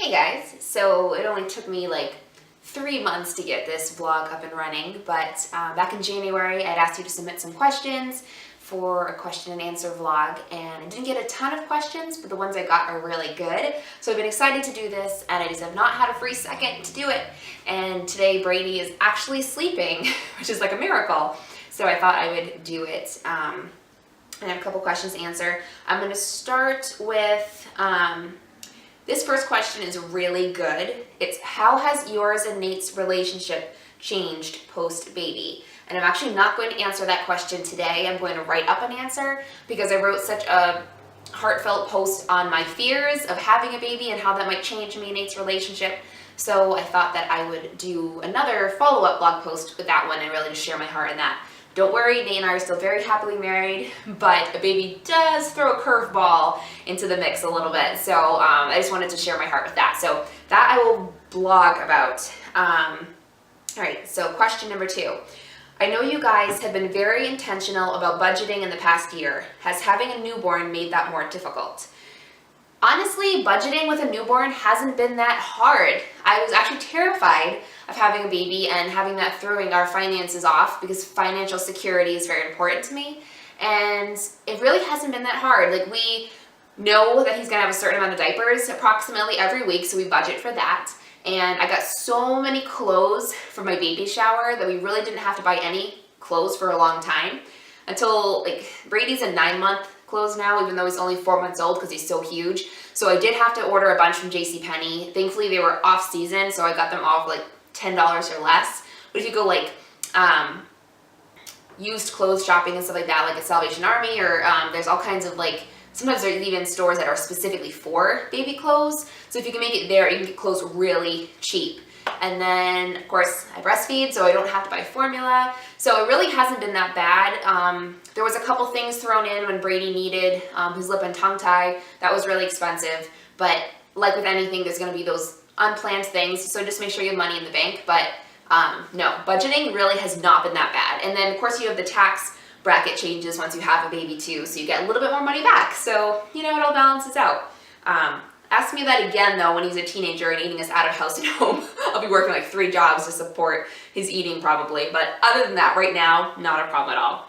Hey guys, so it only took me like 3 months to get this vlog up and running, but back in January I'd asked you to submit some questions for a question and answer vlog, and I didn't get a ton of questions, but the ones I got are really good. So I've been excited to do this, and I just have not had a free second to do it. And today Brady is actually sleeping, which is like a miracle. So I thought I would do it. I have a couple questions to answer. I'm going to start with this first question is really good. It's how has yours and Nate's relationship changed post-baby? And I'm actually not going to answer that question today. I'm going to write up an answer because I wrote such a heartfelt post on my fears of having a baby and how that might change me and Nate's relationship. So I thought that I would do another follow-up blog post with that one and really just share my heart in that. Don't worry, Nate and I are still very happily married, but a baby does throw a curveball into the mix a little bit. So I just wanted to share my heart with that. So that I will blog about. All right, so question number 2. I know you guys have been very intentional about budgeting in the past year. Has having a newborn made that more difficult? Honestly, budgeting with a newborn hasn't been that hard. I was actually terrified of having a baby and having that throwing our finances off because financial security is very important to me. And it really hasn't been that hard. Like, we know that he's gonna have a certain amount of diapers approximately every week, so we budget for that. And I got so many clothes for my baby shower that we really didn't have to buy any clothes for a long time. Until, like, Brady's a 9-month clothes now, even though he's only 4 months old because he's so huge. So I did have to order a bunch from JCPenney. Thankfully, they were off season, so I got them all for like $10 or less. But if you go like used clothes shopping and stuff like that, like at Salvation Army, or there's all kinds of like, sometimes there's even stores that are specifically for baby clothes. So if you can make it there, you can get clothes really cheap. And then, of course, I breastfeed, so I don't have to buy formula. So it really hasn't been that bad. There was a couple things thrown in when Brady needed his lip and tongue tie. That was really expensive. But like with anything, there's going to be those unplanned things. So just make sure you have money in the bank. But no, budgeting really has not been that bad. And then, of course, you have the tax bracket changes once you have a baby, too. So you get a little bit more money back. So, you know, it all balances out. Ask me that again, though, when he's a teenager and eating us out of house and home. I'll be working like 3 jobs to support his eating probably. But other than that, right now, not a problem at all.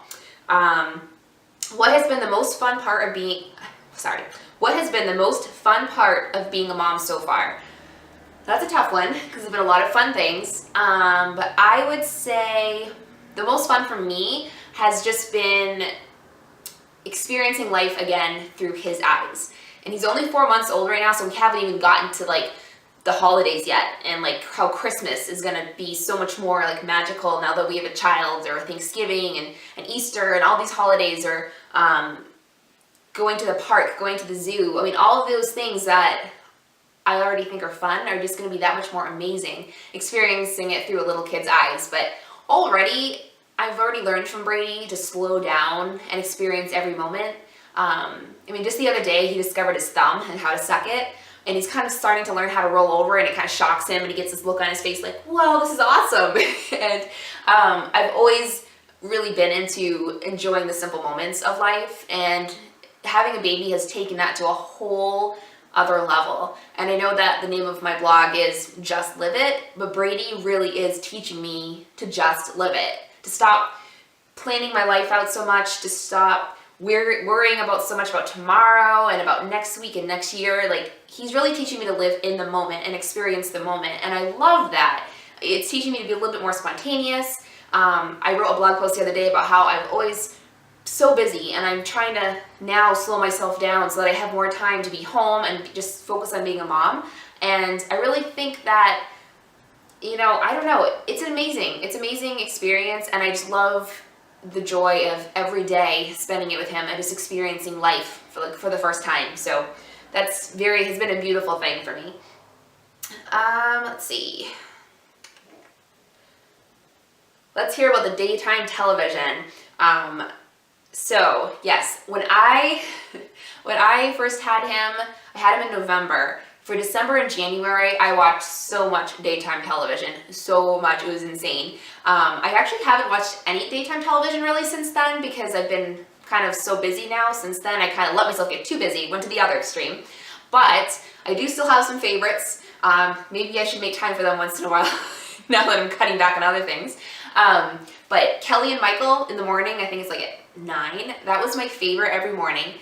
What has been the most fun part of being... What has been the most fun part of being a mom so far? That's a tough one because there's been a lot of fun things. But I would say the most fun for me has just been experiencing life again through his eyes. And he's only 4 months old right now, so we haven't even gotten to like the holidays yet, and like how Christmas is gonna be so much more like magical now that we have a child, or Thanksgiving and Easter and all these holidays, or going to the park, going to the zoo. I mean, all of those things that I already think are fun are just gonna be that much more amazing, experiencing it through a little kid's eyes. But I've already learned from Brady to slow down and experience every moment. I mean, just the other day, he discovered his thumb and how to suck it, and he's kind of starting to learn how to roll over, and it kind of shocks him, and he gets this look on his face like, whoa, this is awesome. And I've always really been into enjoying the simple moments of life, and having a baby has taken that to a whole other level. And I know that the name of my blog is Just Live It, but Brady really is teaching me to just live it, to stop planning my life out so much, to stop worrying about so much about tomorrow and about next week and next year. Like, he's really teaching me to live in the moment and experience the moment, and I love that. It's teaching me to be a little bit more spontaneous. I wrote a blog post the other day about how I'm always so busy, and I'm trying to now slow myself down so that I have more time to be home and just focus on being a mom. And I really think that, you know, I don't know, it's an amazing experience, and I just love the joy of every day spending it with him and just experiencing life for the first time. So that's has been a beautiful thing for me. Let's see. Let's hear about the daytime television. So yes, when I first had him, I had him in November. For December and January, I watched so much daytime television, so much, it was insane. I actually haven't watched any daytime television really since then because I've been kind of so busy now since then. I kind of let myself get too busy, went to the other extreme. but I do still have some favorites. Maybe I should make time for them once in a while now that I'm cutting back on other things. But Kelly and Michael in the morning, I think it's like at 9. That was my favorite every morning.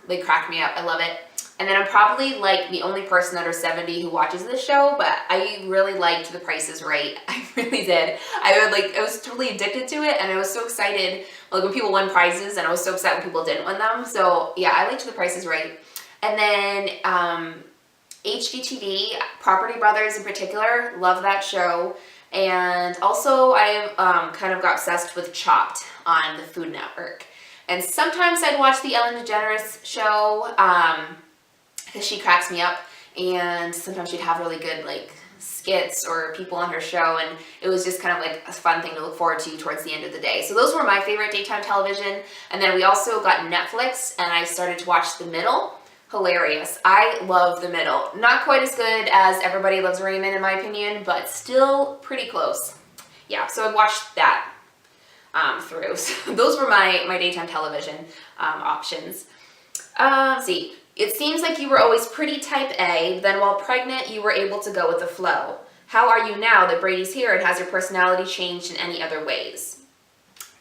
They crack me up. I love it. And then I'm probably like the only person under 70 who watches this show, but I really liked The Price is Right. I really did. I was totally addicted to it, and I was so excited like when people won prizes, and I was so upset when people didn't win them. So yeah, I liked The Price is Right. And then HGTV, Property Brothers in particular, love that show. And also I kind of got obsessed with Chopped on the Food Network. And sometimes I'd watch the Ellen DeGeneres show, because she cracks me up, and sometimes she'd have really good like skits or people on her show, and it was just kind of like a fun thing to look forward to towards the end of the day. So those were my favorite daytime television. And then we also got Netflix, and I started to watch The Middle. Hilarious. I love The Middle. Not quite as good as Everybody Loves Raymond in my opinion, but still pretty close. Yeah, so I watched that through. So those were my daytime television options. Let's see. It seems like you were always pretty type A, then while pregnant you were able to go with the flow. How are you now that Brady's here, and has your personality changed in any other ways?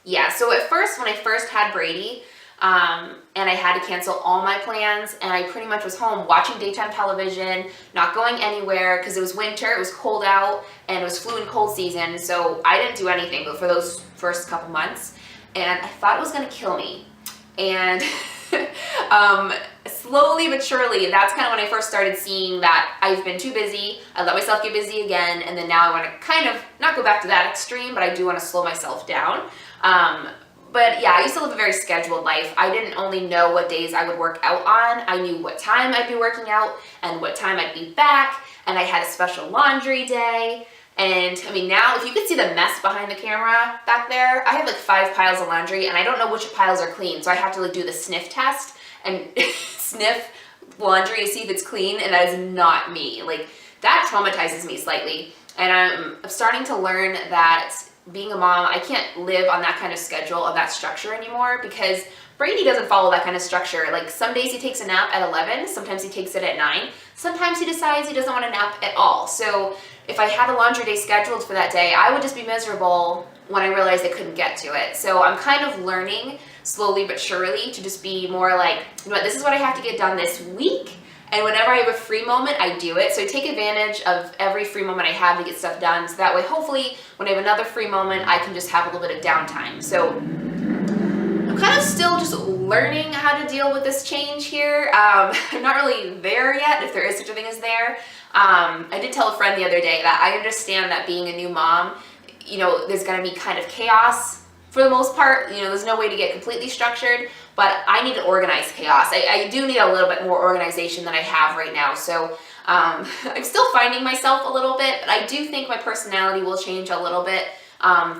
Yeah, so at first, when I first had Brady, and I had to cancel all my plans, and I pretty much was home watching daytime television, not going anywhere because it was winter, it was cold out, and it was flu and cold season, so I didn't do anything but for those first couple months, and I thought it was going to kill me. And slowly but surely, that's kind of when I first started seeing that I've been too busy, I let myself get busy again, and then now I want to kind of not go back to that extreme, but I do want to slow myself down. But yeah, I used to live a very scheduled life. I didn't only know what days I would work out on, I knew what time I'd be working out and what time I'd be back, and I had a special laundry day. And I mean, now if you could see the mess behind the camera back there, I have like 5 piles of laundry, and I don't know which piles are clean, so I have to like do the sniff test and sniff laundry to see if it's clean, and that is not me. Like, that traumatizes me slightly, and I'm starting to learn that being a mom, I can't live on that kind of schedule, of that structure anymore, because Brady doesn't follow that kind of structure. Like, some days he takes a nap at 11, sometimes he takes it at 9, sometimes he decides he doesn't want to nap at all. So if I had a laundry day scheduled for that day, I would just be miserable when I realized I couldn't get to it. So I'm kind of learning slowly but surely to just be more like, you know what, this is what I have to get done this week, and whenever I have a free moment, I do it. So I take advantage of every free moment I have to get stuff done, so that way hopefully when I have another free moment, I can just have a little bit of downtime. So I'm kind of still just learning how to deal with this change here. I'm not really there yet, if there is such a thing as there. I did tell a friend the other day that I understand that being a new mom, you know, there's going to be kind of chaos for the most part. You know, there's no way to get completely structured, but I need to organize chaos. I do need a little bit more organization than I have right now. So I'm still finding myself a little bit, but I do think my personality will change a little bit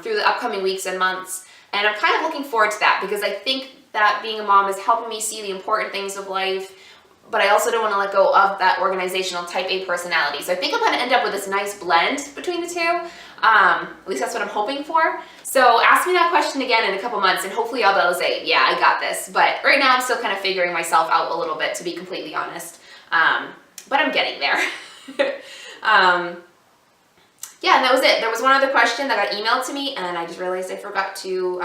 through the upcoming weeks and months. And I'm kind of looking forward to that, because I think that being a mom is helping me see the important things of life, but I also don't want to let go of that organizational type A personality. So I think I'm going to end up with this nice blend between the two. At least that's what I'm hoping for. So ask me that question again in a couple months, and hopefully I'll be able to say, yeah, I got this. But right now I'm still kind of figuring myself out a little bit, to be completely honest. But I'm getting there. Yeah, and that was it. There was one other question that got emailed to me, and I just realized I forgot to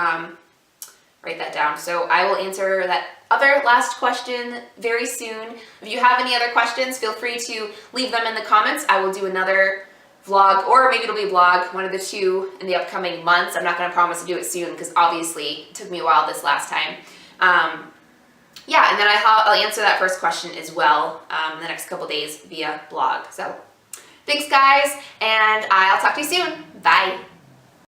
write that down. So I will answer that other last question very soon. If you have any other questions, feel free to leave them in the comments. I will do another vlog, or maybe it'll be a vlog, one of the two, in the upcoming months. I'm not going to promise to do it soon, because obviously it took me a while this last time. Yeah, and then I'll answer that first question as well in the next couple days via blog. So thanks guys, and I'll talk to you soon. Bye.